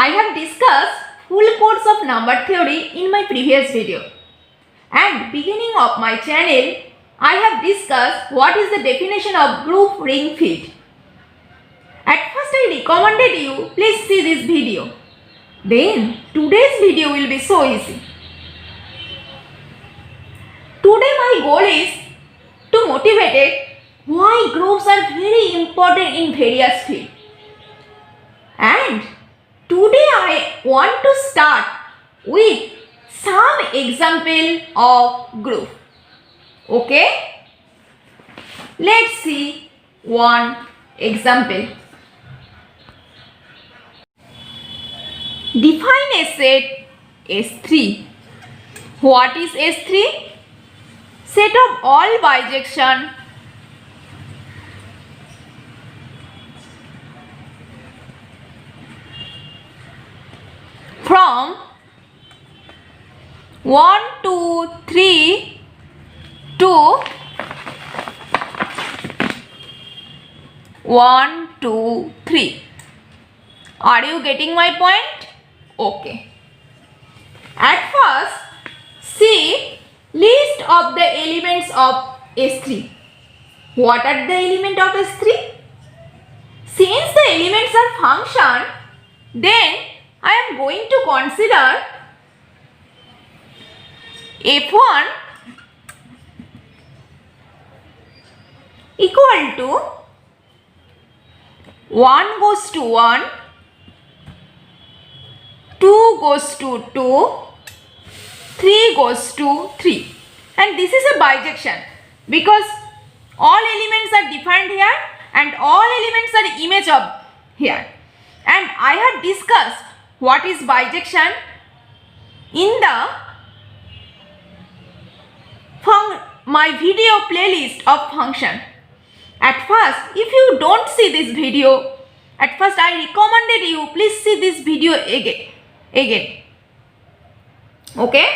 I have discussed full course of number theory in my previous video. And beginning of my channel, I have discussed what is the definition of group ring field. At first I recommended you please see this video. Then today's video will be so easy. Today my goal is to motivate why groups are very important in various fields. And today I want to start with some example of group. Okay? Let's see one example. Define a set S3. What is S3? Set of all bijection from 1, 2, 3 to 1, 2, 3. Are you getting my point? Okay. At first, see list of the elements of S3. What are the elements of S3? Since the elements are function, then I am going to consider F1 equal to 1 goes to 1, 2 goes to 2, 3 goes to 3. And this is a bijection because all elements are defined here and all elements are image of here. And I have discussed what is bijection in the my video playlist of function. At first, if you don't see this video, at first I recommended you please see this video again. Okay?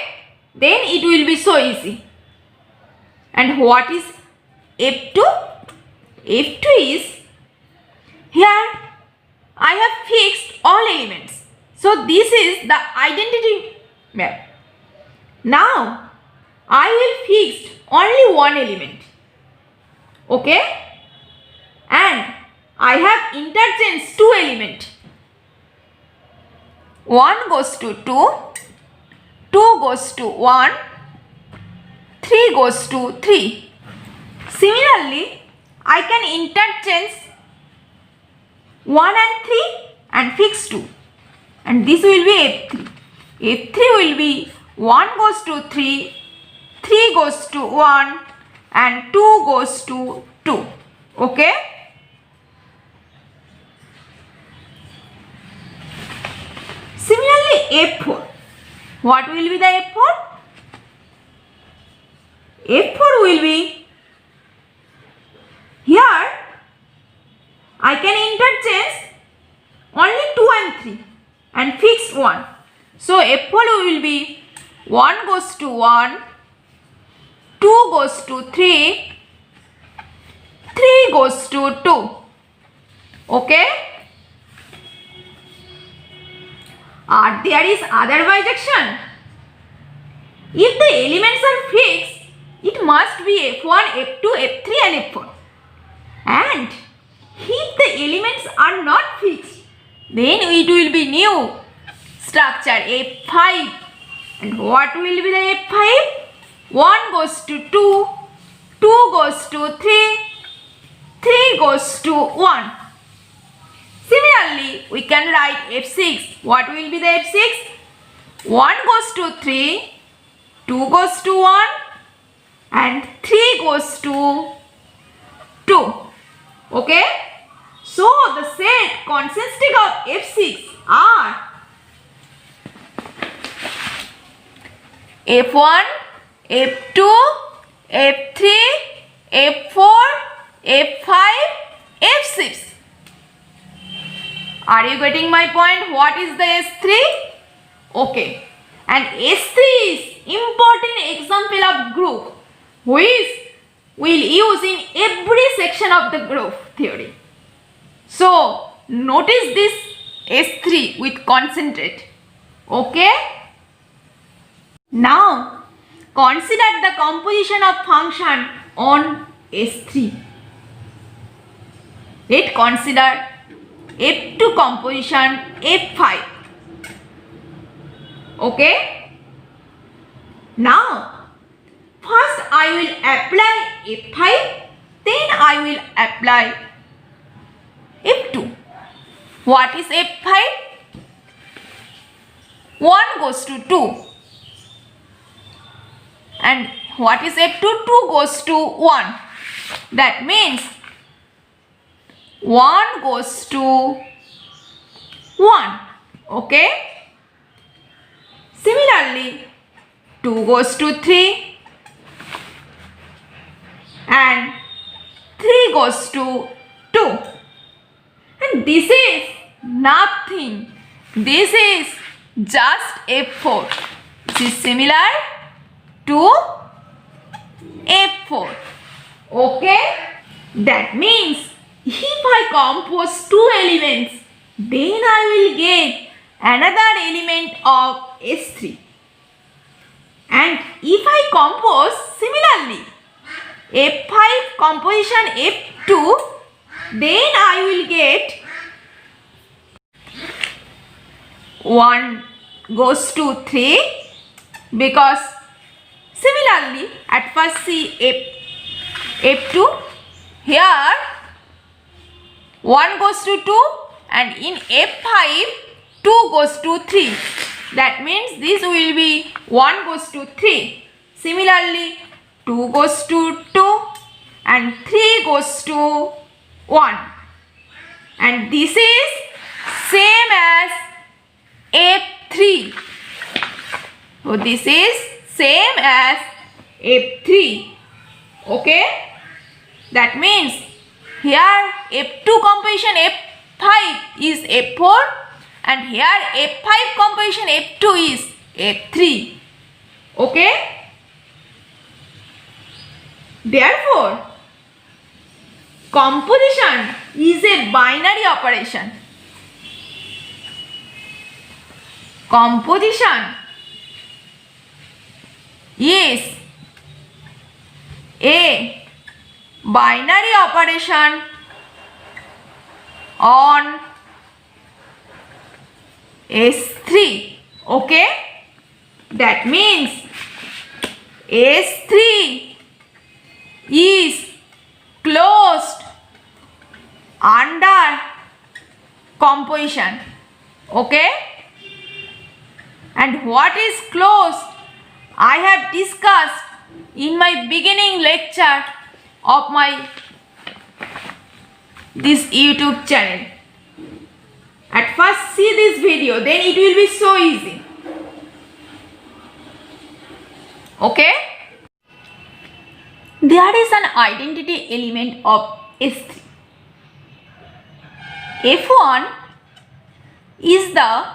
Then it will be so easy. And what is F2? F2 is here I have fixed all elements. So this is the identity map. Now I will fix only one element. Okay? And I have interchanged two elements. 1 goes to 2, 2 goes to 1, 3 goes to 3. Similarly, I can interchange 1 and 3 and fix 2. And this will be F3. F3 will be 1 goes to 3, 3 goes to 1 and 2 goes to 2. Okay? Similarly, F4. What will be the F4? F4 will be here I can interchange only 2 and 3 and fix 1. So F4 will be 1 goes to 1, 2 goes to 3, 3 goes to 2. Okay? Or there is other bijection. If the elements are fixed, it must be F1, F2, F3 and F4. And if the elements are not fixed, then it will be new structure F5. And what will be the F5? 1 goes to 2, 2 goes to 3, 3 goes to 1. Similarly, we can write F6. What will be the F6? 1 goes to 3, 2 goes to 1 and 3 goes to 2. Okay? So, the set consisting of F6 are F1, F2, F3, F4, F5, F6. Are you getting my point? What is the S3? Okay. And S3 is important example of group which we'll use in every section of the group theory. So, notice this S3 with concentrate. Okay? Now, consider the composition of function on S3. Let's consider F2 composition F5. Okay? Now, first I will apply F5, then I will apply F2. What is F5? 1 goes to 2. And what is F2? 2 goes to 1. That means 1 goes to 1. Okay? Similarly, 2 goes to 3 and 3 goes to 2. And this is nothing. This is just F4. This is similar to F4. Okay? That means if I compose two elements, then I will get another element of S3. And if I compose similarly F5 composition F2, then I will get 1 goes to 3, because similarly at first see F2, here 1 goes to 2 and in F5 2 goes to 3. That means this will be 1 goes to 3. Similarly 2 goes to 2 and 3 goes to 1. And this is same as F3. So this is same as F3. Okay? That means here F2 composition F5 is F4 and here F5 composition F2 is F3. Okay? Therefore, composition is a binary operation. Composition is a binary operation on S3. Okay? That means S3 is closed under composition. Okay? And what is closed? I have discussed in my beginning lecture of my this YouTube channel. At first see this video, then it will be so easy. Okay? There is an identity element of S3. F1 is the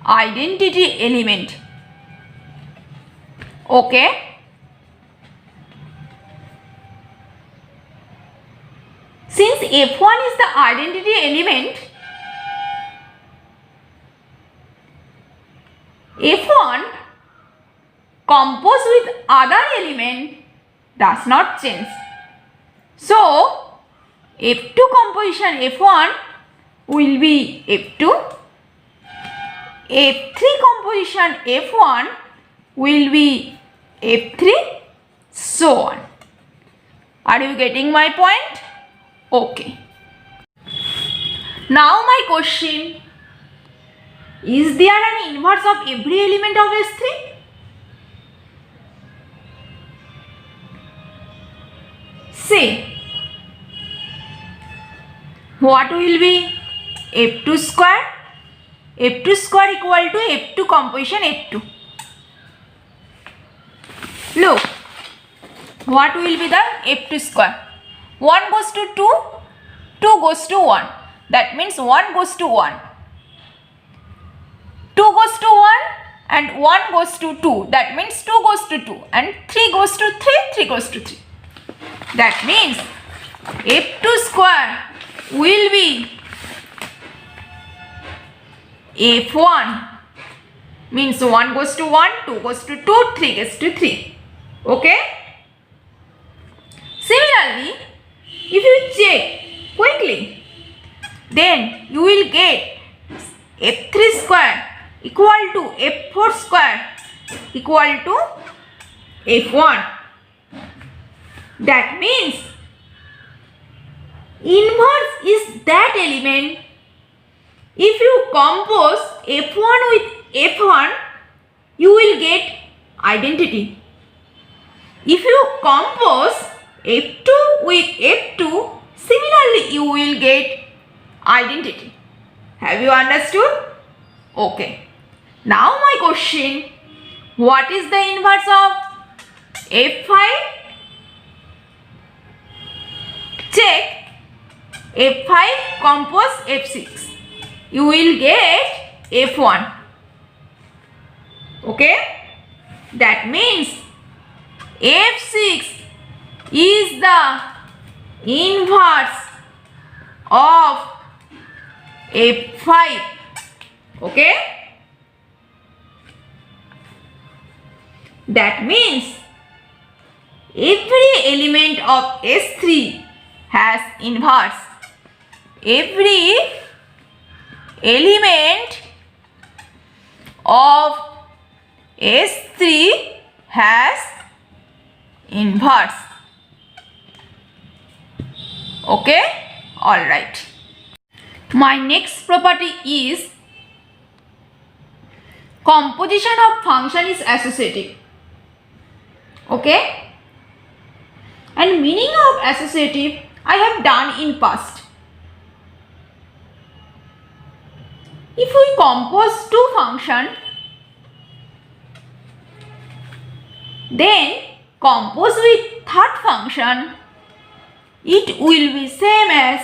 identity element. Okay? Since F1 is the identity element, F1 composed with other element does not change. So, F2 composition F1 will be F2, F3 composition F1 will be F3, so on. Are you getting my point? Okay. Now my question, is there an inverse of every element of S3? Say, what will be F2 square? F2 square equal to F2 composition F2. Look, what will be the F2 square? 1 goes to 2, 2 goes to 1. That means 1 goes to 1. 2 goes to 1 and 1 goes to 2. That means 2 goes to 2 and 3 goes to 3, 3 goes to 3. That means F2 square will be F1 means 1 goes to 1, 2 goes to 2, 3 goes to 3. Okay? Similarly, if you check quickly, then you will get F3 square equal to F4 square equal to F1. That means inverse is that element. If you compose F1 with F1, you will get identity. If you compose F2 with F2, similarly you will get identity. Have you understood? Okay. Now my question, what is the inverse of F5? Check F5 compose F6. You will get F1. Okay? That means F6 is the inverse of F5. Okay? That means every element of S3 has inverse. Every element of S3 has inverse. Okay? Alright. My next property is composition of function is associative. Okay? And meaning of associative I have done in past. If we compose two functions, then compose with third function, it will be same as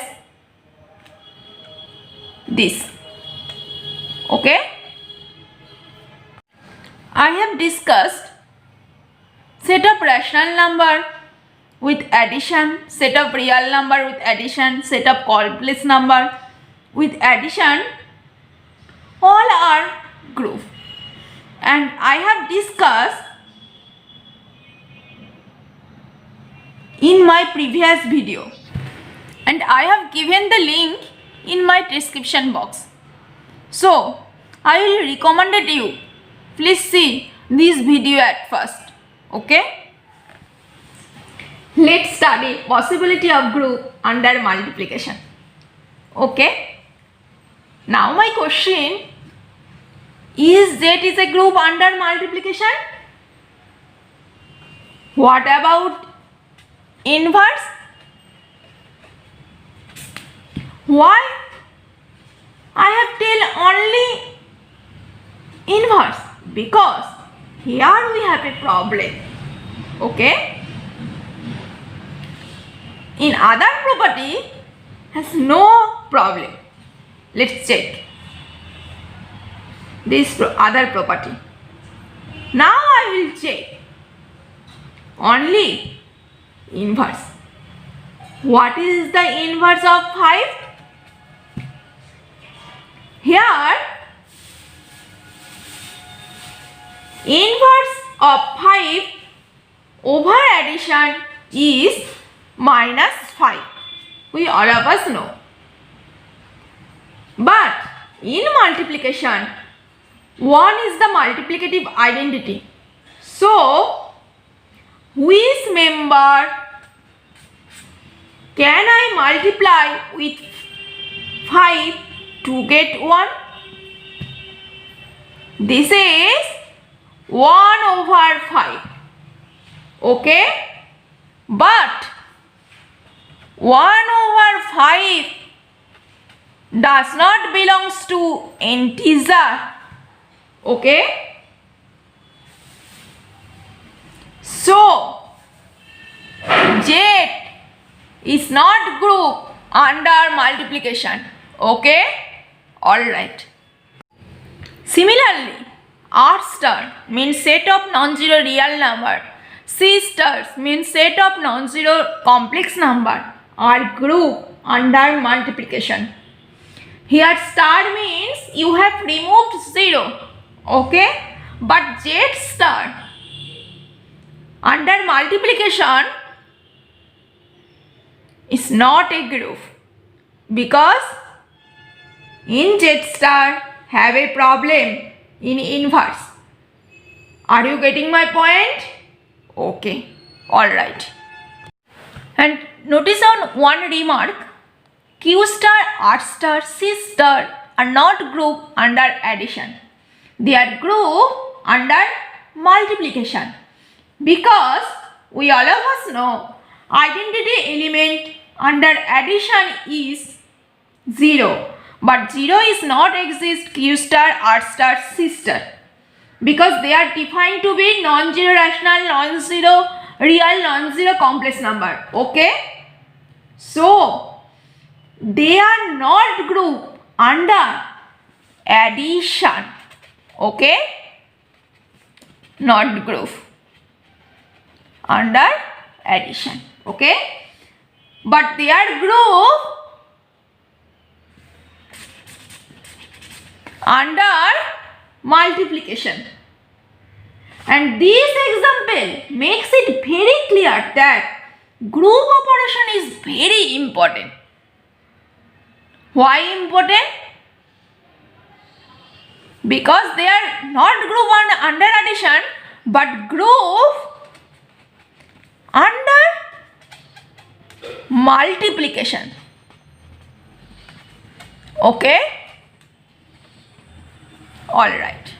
this. Okay? I have discussed set of rational number with addition, set of real number with addition, set of complex number with addition, all are group. And I have discussed in my previous video, and I have given the link in my description box. So I will recommend you, please see this video at first. Okay? Let's study possibility of group under multiplication. Okay? Now my question, is Z is a group under multiplication? What about inverse? Why I have tell only inverse? Because here we have a problem. Okay? In other property has no problem. Let's check this other property. Now I will check only inverse. What is the inverse of 5? Here inverse of 5 over addition is minus 5. We all of us know. But in multiplication, 1 is the multiplicative identity. So, which member can I multiply with 5 to get 1? This is 1 over 5. Okay? But 1 over 5 does not belongs to integer. Okay? So, Z is not group under multiplication. Okay? Alright. Similarly, R star means set of non-zero real number. C stars means set of non-zero complex number are group under multiplication. Here star means you have removed 0, okay, but Z star under multiplication is not a group because in Z star have a problem in inverse. Are you getting my point? Okay, all right. And notice on one remark, Q star, R star, C star are not grouped under addition. They are grouped under multiplication because we all of us know identity element under addition is 0, but 0 is not exist Q star, R star, C star because they are defined to be non-zero rational, non-zero real, non-zero complex number. Okay, so they are not grouped under addition. Okay, not grouped under addition. Okay, but they are grouped under multiplication. And this example makes it very clear that group operation is very important. Why important? Because they are not grouped under addition but grouped under multiplication. Okay? Alright.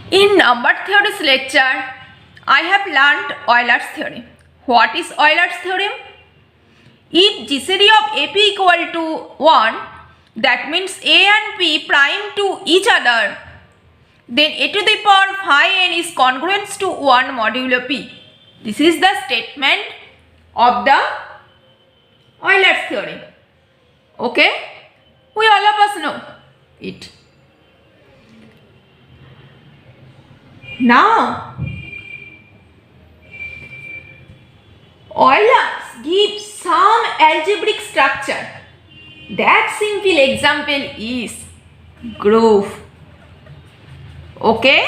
In number theories lecture, I have learnt Euler's theorem. What is Euler's theorem? If GCD of AP equal to 1, that means A and P prime to each other, then A to the power phi n is congruent to 1 modulo P. This is the statement of the Euler's theorem. Okay? We all of us know it. Now, Euler gives some algebraic structure. That simple example is group. Okay?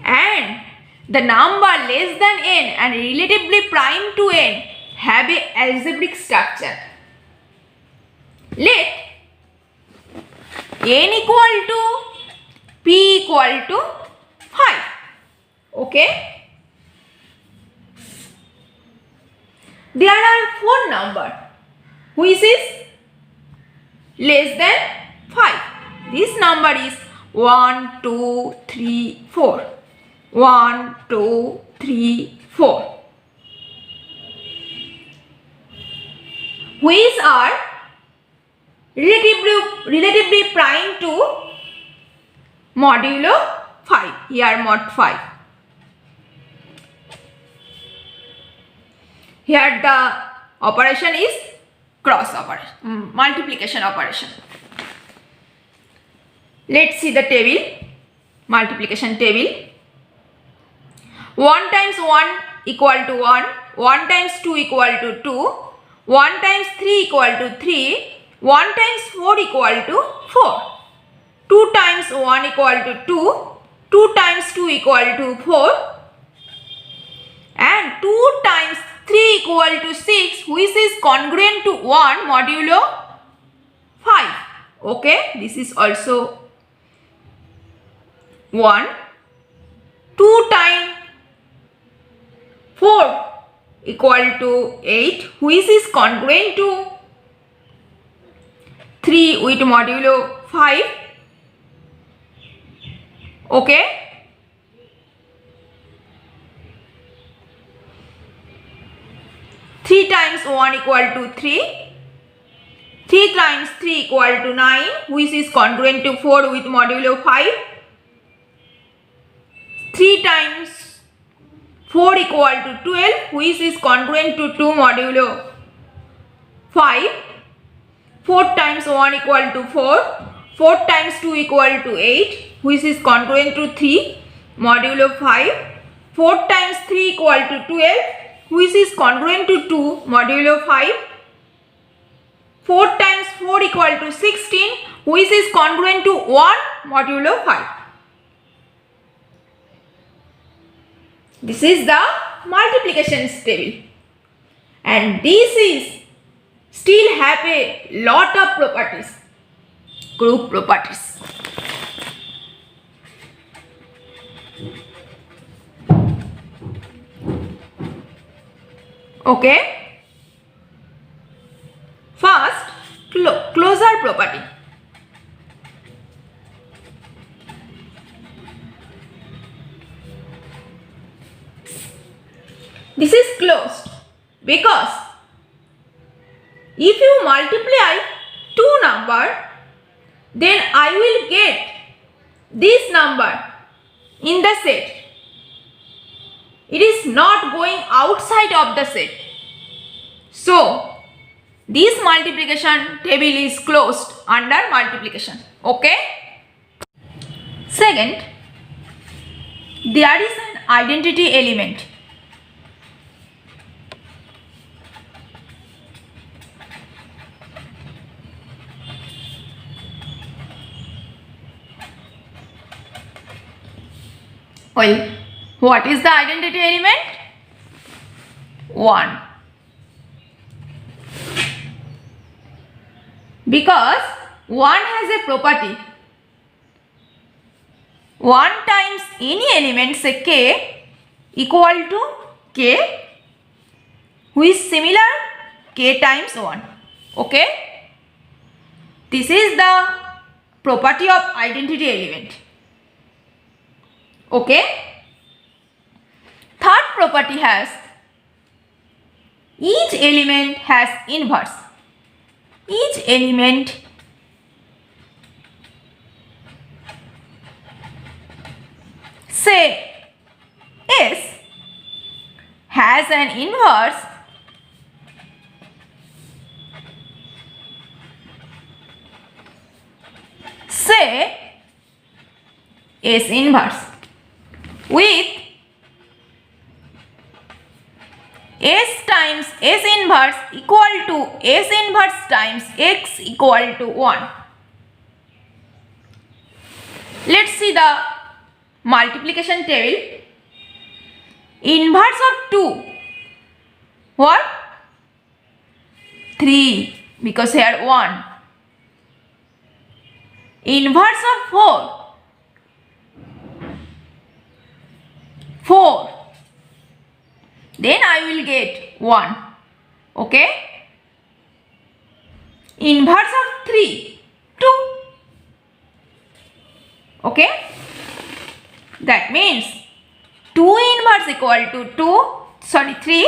And the number less than n and relatively prime to n have a algebraic structure. Let n equal to p equal to 5. Okay? There are 4 numbers which is less than 5. This number is 1, 2, 3, 4. 1, 2, 3, 4. Which are relatively prime to modulo 5. Here mod 5. Here the operation is cross operation, multiplication operation. Let's see the table, multiplication table. 1 times 1 equal to 1, 1 times 2 equal to 2, 1 times 3 equal to 3, 1 times 4 equal to 4, 2 times 1 equal to 2, 2 times 2 equal to 4, and 2 times 3 equal to 6, which is congruent to 1 modulo 5. Okay, this is also 1. 2 times 4 equal to 8, which is congruent to 3 with modulo 5. Okay. Three times 1 equal to 3. 3 times 3 equal to 9, which is congruent to 4 with modulo 5. 3 times 4 equal to 12, which is congruent to 2 modulo 5. 4 times 1 equal to 4. 4 times 2 equal to 8, which is congruent to 3 modulo 5. 4 times 3 equal to 12, which is congruent to 2 modulo 5. 4 times 4 equal to 16, which is congruent to 1 modulo 5. This is the multiplication table, and this is still have a lot of properties, group properties. Okay. First, closure property. This is closed because if you multiply two numbers, then I will get this number in the set. It is not going outside of the set. So, this multiplication table is closed under multiplication. Okay. Second, there is an identity element. Well, what is the identity element? 1. Because 1 has a property. 1 times any element, say k, equal to k, which is similar k times 1. Okay. This is the property of identity element. Okay. Third property has each element has inverse. Each element say S has an inverse say S inverse with S times S inverse equal to S inverse times X equal to 1. Let's see the multiplication table. Inverse of 2. What? 3, because here 1. Inverse of 4. 4. Then I will get 1. Okay. Inverse of 3. 2. Okay. That means 2 inverse equal to 3.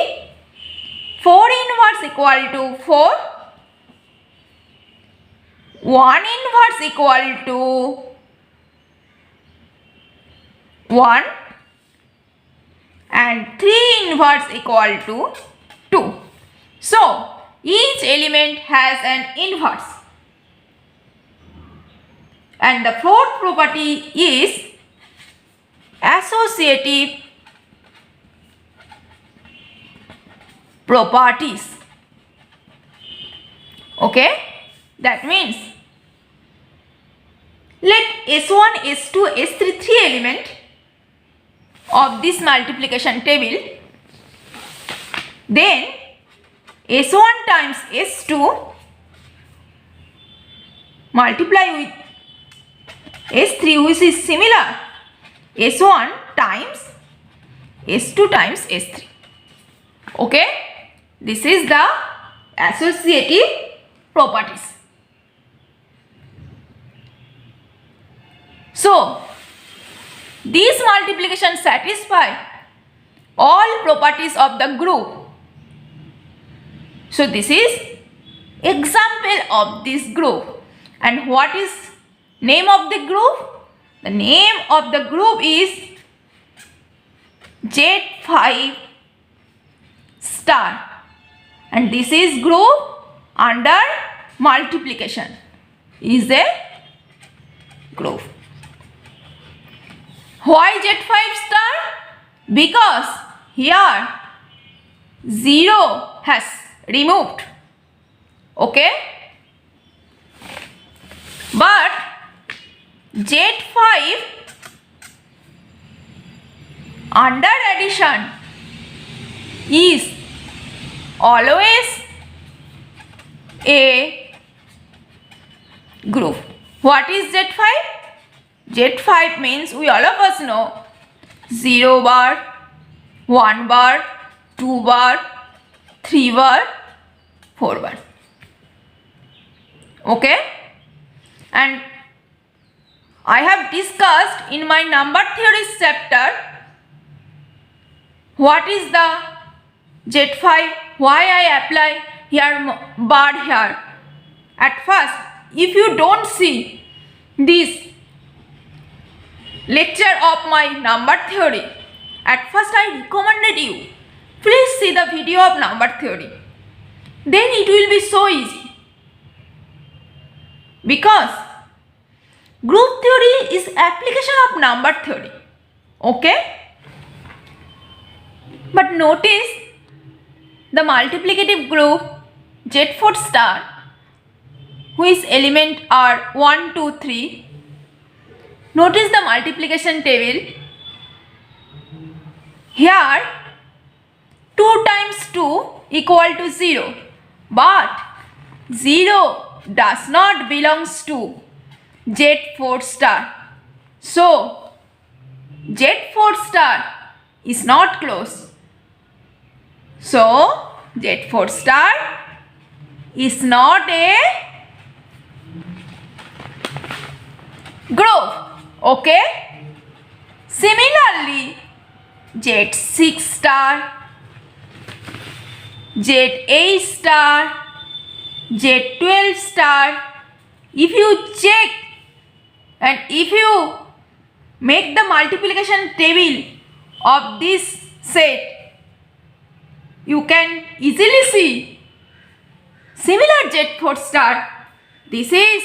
4 inverse equal to 4. 1 inverse equal to 1. And 3 inverse equal to 2. So, each element has an inverse. And the fourth property is associative properties. Okay? That means, let S1, S2, S3, 3 element of this multiplication table, then S1 times S2 multiply with S3, which is similar S1 times S2 times S3. Okay, this is the associative properties. So, these multiplications satisfy all properties of the group. So, this is example of this group. And what is name of the group? The name of the group is Z5 star. And this is group under multiplication is a group. Why Z5 star? Because here 0 has removed. Okay. but Z5 under addition is always a group. What is Z5? Z5 means we all of us know 0 bar, 1 bar, 2 bar, 3 bar, 4 bar. Okay? And I have discussed in my number theory chapter what is the Z5, why I apply here bar here. At first, if you don't see this lecture of my number theory, at first I recommended you, please see the video of number theory. Then it will be so easy. Because group theory is application of number theory. Okay? But notice the multiplicative group Z4 star, whose element are 1, 2, 3. Notice the multiplication table. Here 2 times 2 equal to 0. But 0 does not belongs to Z4 star. So Z4 star is not close. So Z4 star is not a group. Okay? Similarly, Z6 star, Z8 star, Z12 star, if you check and if you make the multiplication table of this set, you can easily see similar Z4 star. This is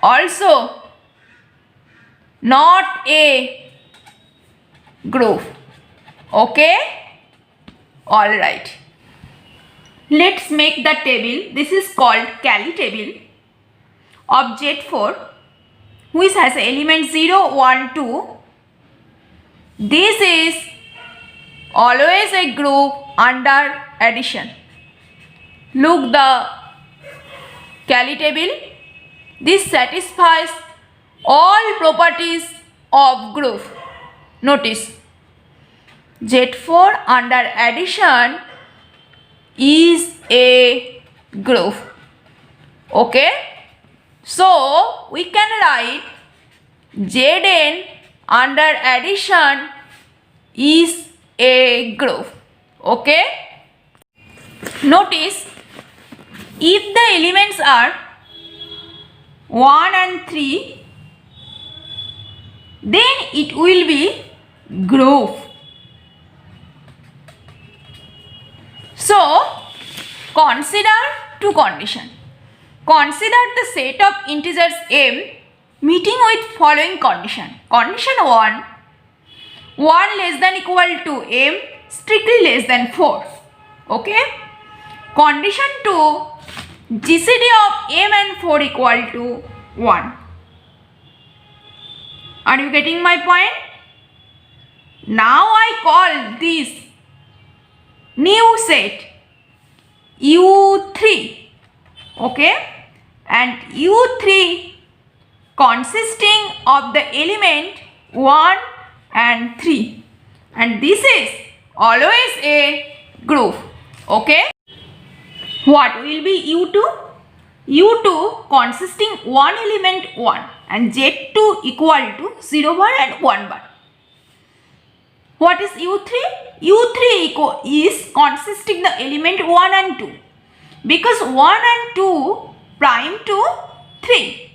also not a group. Okay? Alright. Let's make the table. This is called Cayley table of Z4, which has element 0, 1, 2. This is always a group under addition. Look the Cayley table. This satisfies all properties of group. Notice Z4 under addition is a group. Okay? So we can write Zn under addition is a group. Okay? Notice if the elements are 1 and 3, then it will be group. So consider two conditions. Consider the set of integers m meeting with following condition. Condition 1, 1 less than equal to m, strictly less than 4. Okay? Condition 2, GCD of m and 4 equal to 1. Are you getting my point? Now I call this new set U3. Okay? And U3 consisting of the element 1 and 3. And this is always a group. Okay? What will be U2? U2 consisting one element 1 and Z2 equal to 0 bar and 1 bar. What is U3? U3 is consisting the element 1 and 2. Because 1 and 2 prime to 3.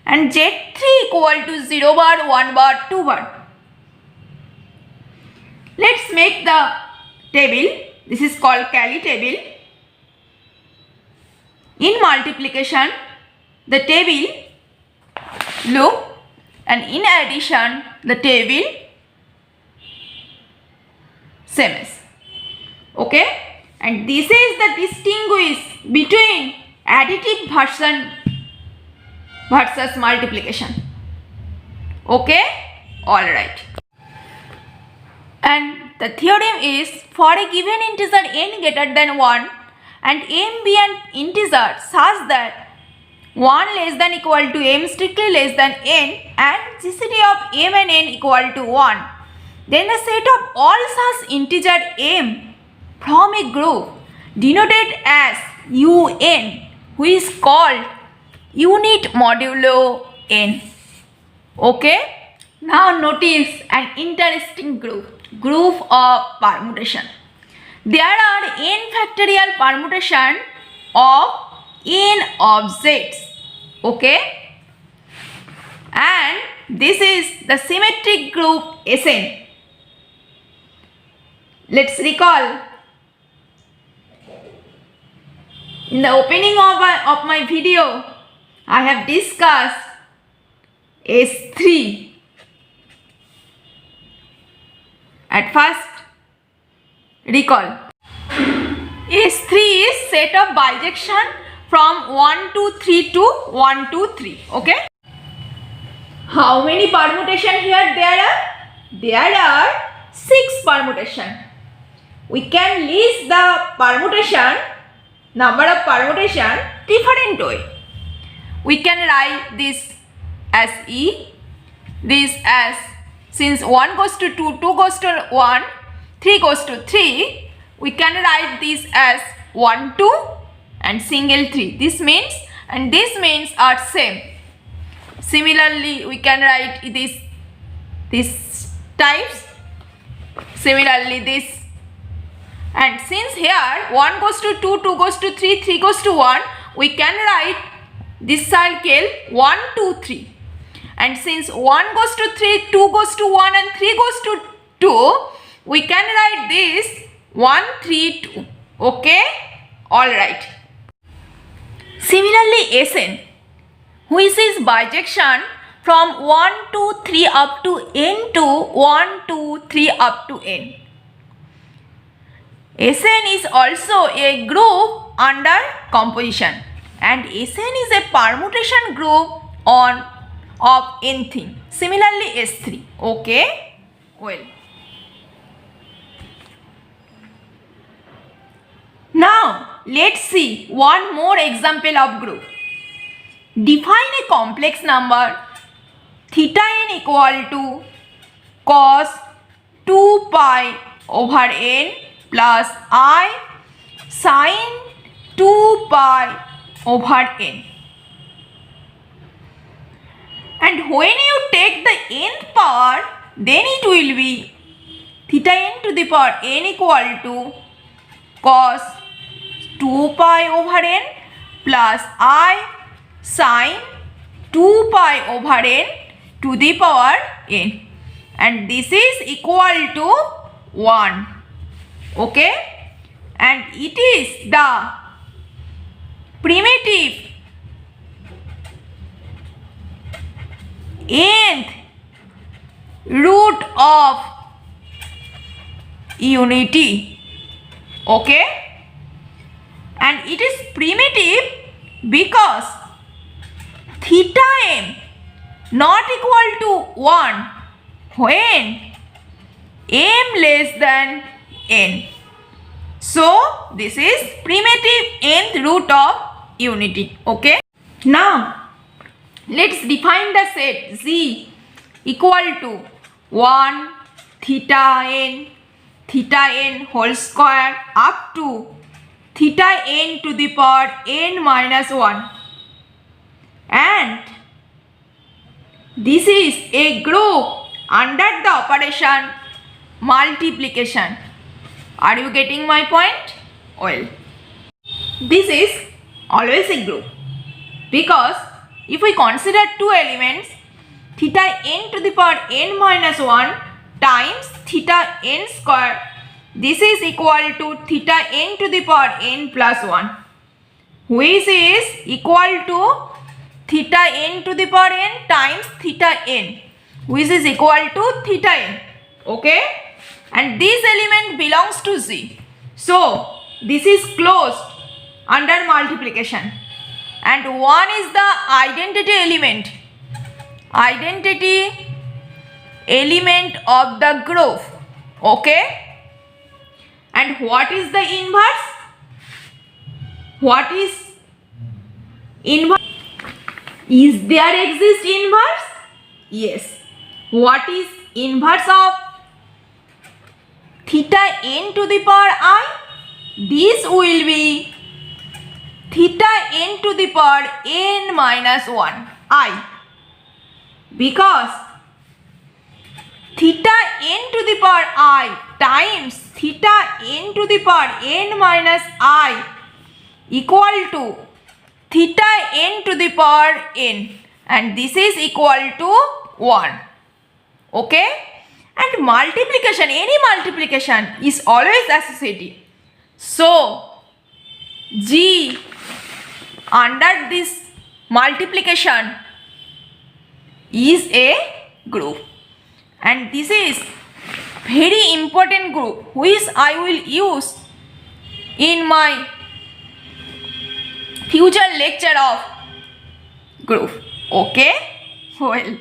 And Z3 equal to 0 bar, 1 bar, 2 bar. Let's make the table. This is called Cayley table. In multiplication, the table look, and in addition, the table same as. Okay? And this is the distinguish between additive version versus multiplication. Okay, all right. And the theorem is, for a given integer n greater than 1 and m be an integer such that 1 less than equal to m strictly less than n and GCD of m and n equal to 1, then the set of all such integer m from a group denoted as un, which is called unit modulo n. Okay, now notice an interesting group of permutation. There are n factorial permutation of n objects. Okay, and this is the symmetric group Sn. Let's recall. In the opening of my video, I have discussed S3. At first, recall. S3 is set of bijection from 1 to 3 to 1 to 3. Okay. How many permutation here there are? There are 6 permutation. We can list the permutation, number of permutation different way. We can write this as E, this as, since 1 goes to 2, 2 goes to 1, 3 goes to 3, we can write this as 1, 2 and single 3. This means, and this means are same. Similarly, we can write this types. Similarly, this. And since here 1 goes to 2, 2 goes to 3, 3 goes to 1, we can write this circle 1, 2, 3. And since 1 goes to 3, 2 goes to 1 and 3 goes to 2, we can write this 1, 3, 2. Okay? Alright. Similarly, Sn, which is bijection from 1 to 3 up to n to 1, 2, 3 up to n. Sn is also a group under composition, and Sn is a permutation group of n thing. Similarly, S3. Okay? Well. Now, let's see one more example of group. Define a complex number theta n equal to cos 2 pi over n plus I sin 2 pi over n. And when you take the nth power, then it will be theta n to the power n equal to cos 2 pi over n plus I sin 2 pi over n to the power n. And this is equal to 1. Okay? And it is the primitive nth root of unity. Okay? And it is primitive because theta n not equal to 1 when m less than n. So this is primitive nth root of unity. Okay? Now let's define the set Z equal to 1 theta n whole square up to theta n to the power n minus 1, and this is a group under the operation multiplication. Are you getting my point? Well, this is always a group because if we consider two elements, theta n to the power n minus 1 times theta n square, this is equal to theta n to the power n plus 1, which is equal to theta n to the power n times theta n, which is equal to theta n. Okay? And this element belongs to Z. So this is closed under multiplication. and 1 is the identity element of the group. Okay, and what is the inverse? What is inverse? Is there exist inverse? Yes. What is inverse of theta n to the power I? This will be theta n to the power n minus 1 I, because theta n to the power I times theta n to the power n minus I equal to theta n to the power n, and this is equal to 1. Okay, and multiplication, any multiplication is always associative. So G under this multiplication is a group, and this is very important group which I will use in my future lecture of group. Okay, well.